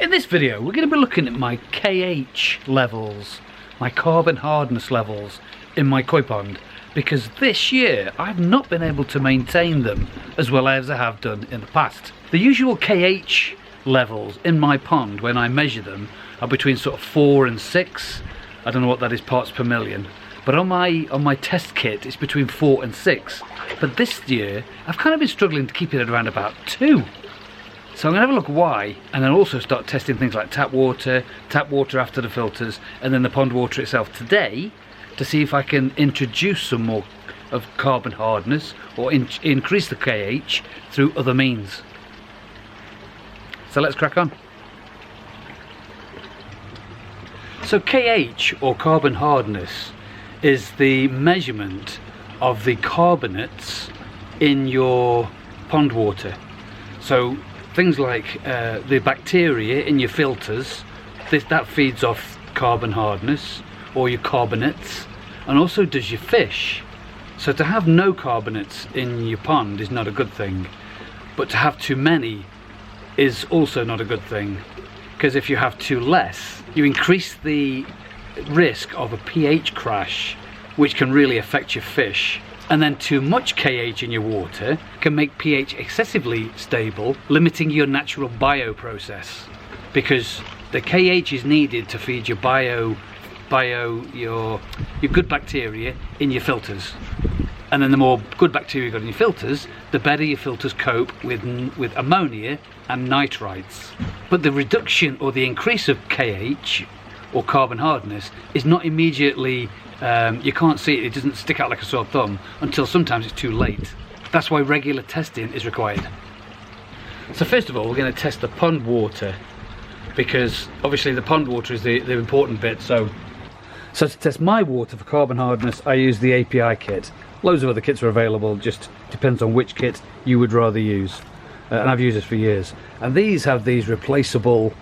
In this video we're going to be looking at my KH levels, my carbon hardness levels in my koi pond, because this year I've not been able to maintain them as well as I have done in the past. The usual KH levels in my pond when I measure them are between sort of 4 and 6. I don't know what that is parts per million, but on my test kit it's between 4 and 6. But this year I've kind of been struggling to keep it at around about 2. So I'm going to have a look why, and then also start testing things like tap water after the filters, and then the pond water itself today, to see if I can introduce some more of carbon hardness or increase the KH through other means. So let's crack on. So KH, or carbon hardness, is the measurement of the carbonates in your pond water. So things like the bacteria in your filters, that feeds off carbon hardness or your carbonates, and also does your fish. So to have no carbonates in your pond is not a good thing, but to have too many is also not a good thing, because if you have too less you increase the risk of a pH crash, which can really affect your fish. And then too much KH in your water can make pH excessively stable, limiting your natural bio process, because the KH is needed to feed your your good bacteria in your filters. And then the more good bacteria you got in your filters, the better your filters cope with ammonia and nitrites. But the reduction or the increase of KH or carbon hardness is not immediately, you can't see it, it doesn't stick out like a sore thumb until sometimes it's too late. That's why regular testing is required. So first of all we're going to test the pond water, because obviously the pond water is the important bit. So to test my water for carbon hardness I use the API kit. Loads of other kits are available, just depends on which kit you would rather use. And I've used this for years. And these have these replaceable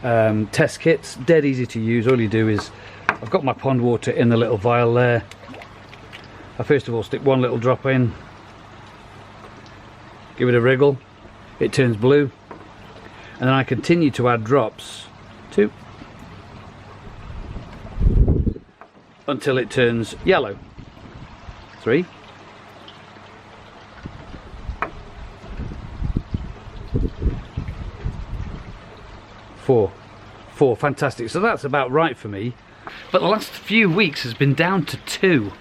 test kits, dead easy to use. All you do is, I've got my pond water in the little vial there. I first of all stick one little drop in, give it a wriggle, it turns blue, and then I continue to add drops, 2, until it turns yellow, 3, 4, fantastic. So that's about right for me. But the last few weeks has been down to 2.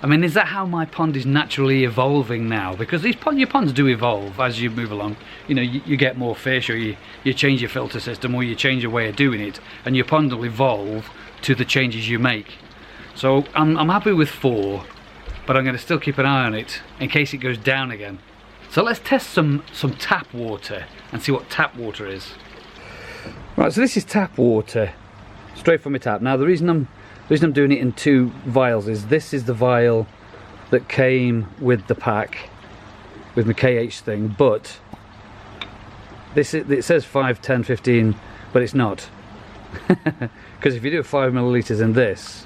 I mean, is that how my pond is naturally evolving now? Because your ponds do evolve as you move along. You know, you get more fish, or you change your filter system, or you change your way of doing it, and your pond will evolve to the changes you make. So I'm happy with 4, but I'm going to still keep an eye on it in case it goes down again. So let's test some tap water and see what tap water is. Right, so this is tap water, straight from my tap. Now the reason I'm doing it in 2 vials is this is the vial that came with the pack, with my KH thing, but it says 5, 10, 15, but it's not. Because if you do 5 millilitres in this,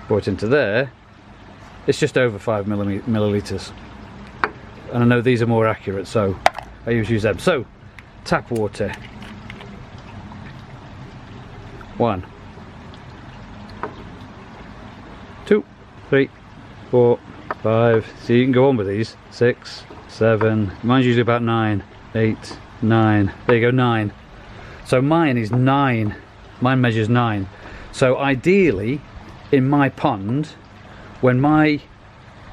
pour it into there, it's just over 5 millilitres. And I know these are more accurate, so I usually use them. So tap water, 1, 2, 3, 4, 5. So you can go on with these. 6, 7. Mine's usually about 9, 8, 9. There you go, 9. So mine is 9. Mine measures 9. So ideally, in my pond, when my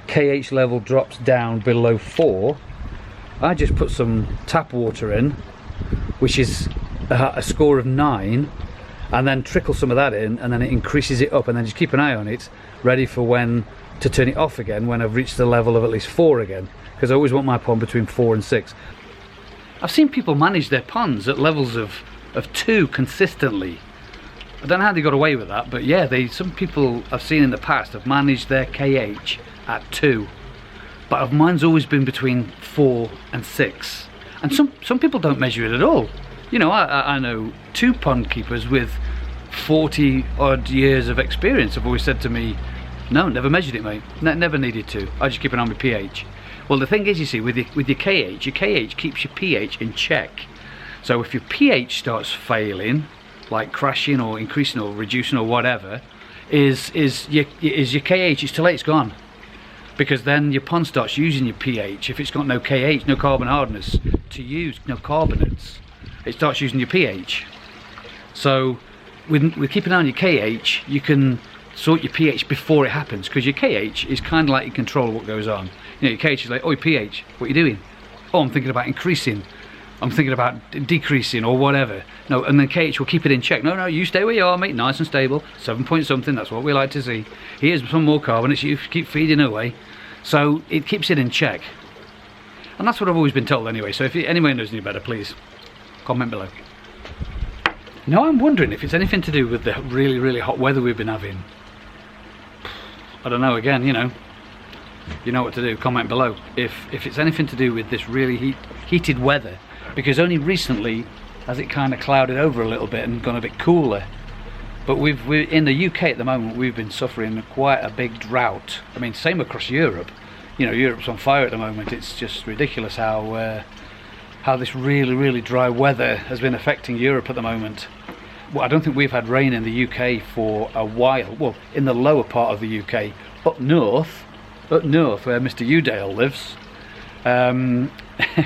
KH level drops down below 4, I just put some tap water in, which is a score of 9, and then trickle some of that in, and then it increases it up, and then just keep an eye on it, ready for when to turn it off again when I've reached the level of at least 4 again, because I always want my pond between 4 and 6. I've seen people manage their ponds at levels of 2 consistently. I don't know how they got away with that, but yeah, some people I've seen in the past have managed their KH at 2. But mine's always been between 4 and 6. And some people don't measure it at all. You know, I know 2 pond keepers with 40 odd years of experience have always said to me, no, never measured it, mate. Never needed to. I just keep an eye on my pH. Well, the thing is, you see, with your KH keeps your pH in check. So if your pH starts failing, like crashing or increasing or reducing or whatever, is your KH, it's too late, it's gone. Because then your pond starts using your pH. If it's got no KH, no carbon hardness to use, no carbonates, it starts using your pH. So with keeping an eye on your KH, you can sort your pH before it happens, because your KH is kind of like you control what goes on. You know, your KH is like, oh, your pH, what are you doing? Oh, I'm thinking about increasing. I'm thinking about decreasing or whatever. No, and then KH will keep it in check. No, you stay where you are, mate, nice and stable. 7 point something, that's what we like to see. Here's some more carbonates, you keep feeding away. So it keeps it in check. And that's what I've always been told anyway. So if anyone knows any better, please comment below. Now I'm wondering if it's anything to do with the really, really hot weather we've been having. I don't know, again, you know what to do, comment below. If it's anything to do with this really heated weather, because only recently has it kind of clouded over a little bit and gone a bit cooler. But we're in the UK at the moment, we've been suffering quite a big drought. I mean, same across Europe. You know, Europe's on fire at the moment. It's just ridiculous how this really, really dry weather has been affecting Europe at the moment. Well, I don't think we've had rain in the UK for a while. Well, in the lower part of the UK, up north where Mr. Udale lives,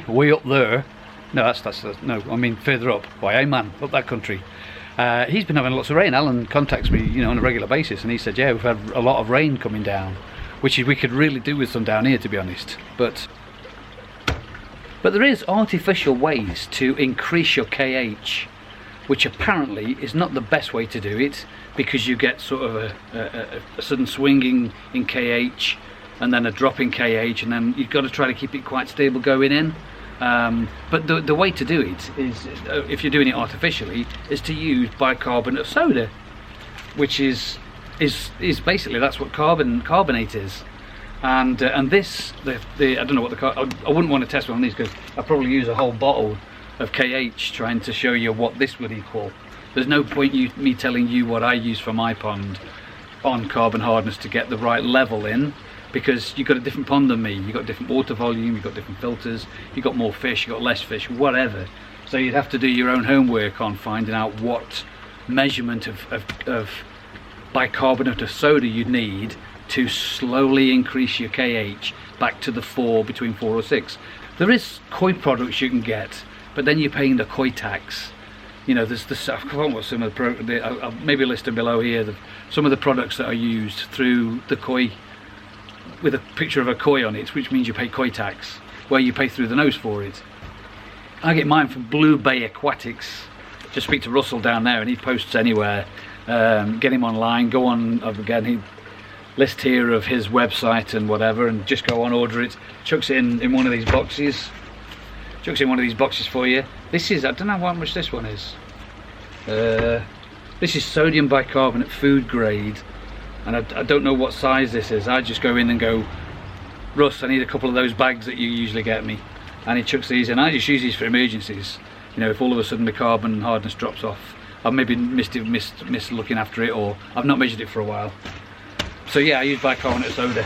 way up there. No, no, I mean further up, by man, up that country. He's been having lots of rain. Alan contacts me, you know, on a regular basis, and he said, yeah, we've had a lot of rain coming down, which we could really do with some down here, to be honest. But there is artificial ways to increase your KH, which apparently is not the best way to do it, because you get sort of a sudden swinging in KH and then a drop in KH, and then you've got to try to keep it quite stable going in. But the way to do it is, if you're doing it artificially, is to use bicarbonate of soda, which is basically, that's what carbonate is. And this, I don't know what I wouldn't want to test one of these, because I'd probably use a whole bottle of KH trying to show you what this would equal. There's no point me telling you what I use for my pond on carbon hardness to get the right level in, because you've got a different pond than me. You've got different water volume, you've got different filters, you've got more fish, you've got less fish, whatever. So you'd have to do your own homework on finding out what measurement of bicarbonate of soda you'd need to slowly increase your KH back to the 4, between 4 or 6. There is koi products you can get, but then you're paying the koi tax. You know, there's I forgot what some of I'll maybe list them below here. Some of the products that are used through the koi, with a picture of a koi on it, which means you pay koi tax, where you pay through the nose for it. I get mine from Blue Bay Aquatics. Just speak to Russell down there, and he posts anywhere. Get him online, go on, again, he list here of his website and whatever, and just go on, order it, chucks it in one of these boxes. Chucks in one of these boxes for you. This is, I don't know how much this one is. This is sodium bicarbonate food grade, and I don't know what size this is. I just go in and go, Russ, I need a couple of those bags that you usually get me, and he chucks these in. I just use these for emergencies. You know, if all of a sudden the carbon hardness drops off, I've maybe missed looking after it, or I've not measured it for a while. So yeah, I use bicarbonate of soda,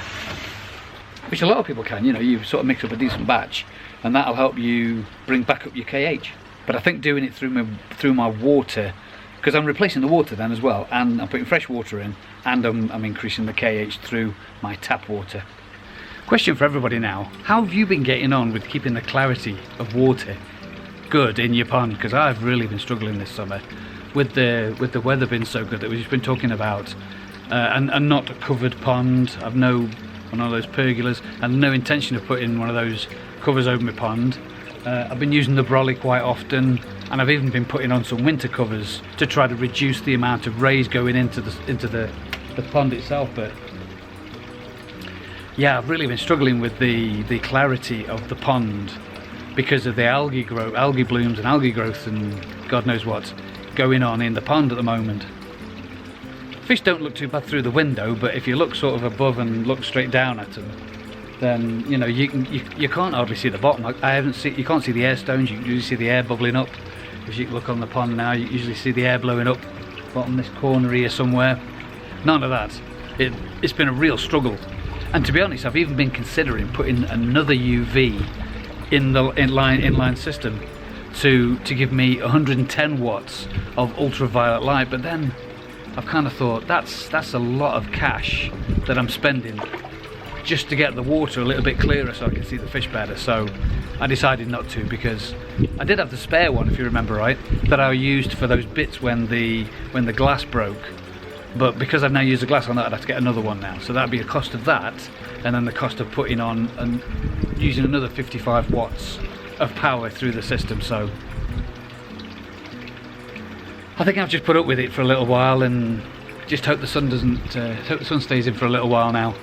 which a lot of people can. You know, you sort of mix up a decent batch, and that'll help you bring back up your KH. But I think doing it through my water, because I'm replacing the water then as well, and I'm putting fresh water in, and I'm increasing the KH through my tap water. Question for everybody now: how have you been getting on with keeping the clarity of water good in your pond? Because I've really been struggling this summer with the weather being so good that we've just been talking about, and not a covered pond. I've one of those pergolas, and no intention of putting one of those covers over my pond. I've been using the brolly quite often, and I've even been putting on some winter covers to try to reduce the amount of rays going into the pond itself. But yeah, I've really been struggling with the clarity of the pond because of the algae blooms and algae growth and God knows what going on in the pond at the moment. Fish don't look too bad through the window, but if you look sort of above and look straight down at them, then you know you can't hardly see the bottom. You can't see the air stones. You usually see the air bubbling up. If you look on the pond now, you usually see the air blowing up. Bottom this corner here somewhere, none of that. It's been a real struggle. And to be honest, I've even been considering putting another UV in the inline system to give me 110 watts of ultraviolet light, but then I've kind of thought that's a lot of cash that I'm spending just to get the water a little bit clearer so I can see the fish better. So I decided not to, because I did have the spare one, if you remember right, that I used for those bits when the glass broke. But because I've now used the glass on that, I'd have to get another one now. So that'd be the cost of that, and then the cost of putting on and using another 55 watts of power through the system. So I think I've just put up with it for a little while and just hope the sun doesn't, hope the sun stays in for a little while now.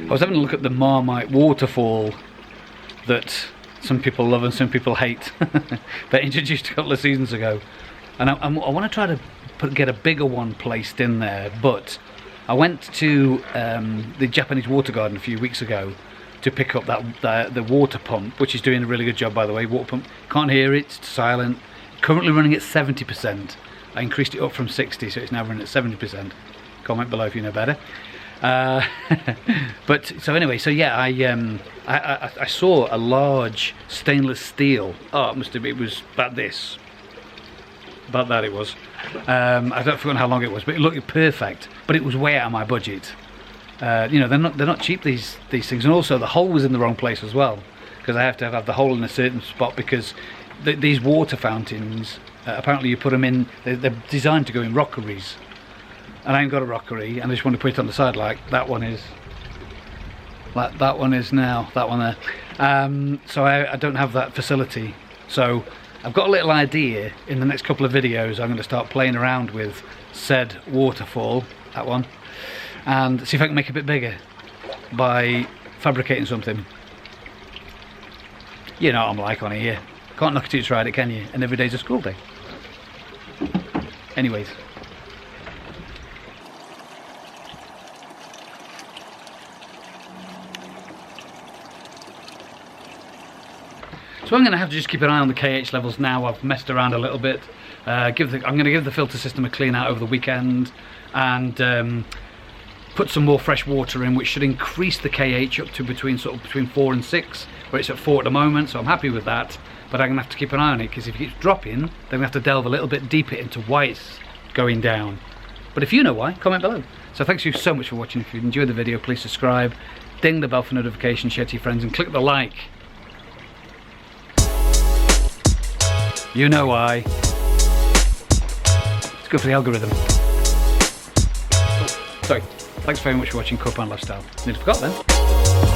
I was having a look at the Marmite waterfall that some people love and some people hate, that introduced a couple of seasons ago, and I want to try to get a bigger one placed in there. But I went to the Japanese water garden a few weeks ago to pick up the water pump, which is doing a really good job, by the way. Water pump, can't hear it, it's silent. Currently running at 70%. I increased it up from 60, so it's now running at 70%. Comment below if you know better. But so anyway, so yeah, I saw a large stainless steel. Oh, it was about this. About that it was. I don't forget how long it was, but it looked perfect. But it was way out of my budget. You know, they're not cheap, these things, and also the hole was in the wrong place as well, because I have to have the hole in a certain spot, because these water fountains, apparently you put them in, they're designed to go in rockeries, and I ain't got a rockery, and I just want to put it on the side like that one is. Like that one is now, that one there. So I don't have that facility. So I've got a little idea. In the next couple of videos I'm going to start playing around with said waterfall, that one, and see if I can make it a bit bigger by fabricating something. You know what I'm like on here. Can't knock it till you tried it, can you? And every day's a school day. Anyways. So I'm going to have to just keep an eye on the KH levels now. I've messed around a little bit. I'm going to give the filter system a clean out over the weekend, and put some more fresh water in, which should increase the KH up to between 4 and 6, where it's at 4 at the moment. So I'm happy with that. But I'm going to have to keep an eye on it, because if it keeps dropping, then I'm going to have to delve a little bit deeper into why it's going down. But if you know why, comment below. So thanks you so much for watching. If you enjoyed the video, please subscribe, ding the bell for notifications, share to your friends, and click the like. You know why. It's good for the algorithm. Oh, sorry. Thanks very much for watching Copan Lifestyle. Nearly forgot then.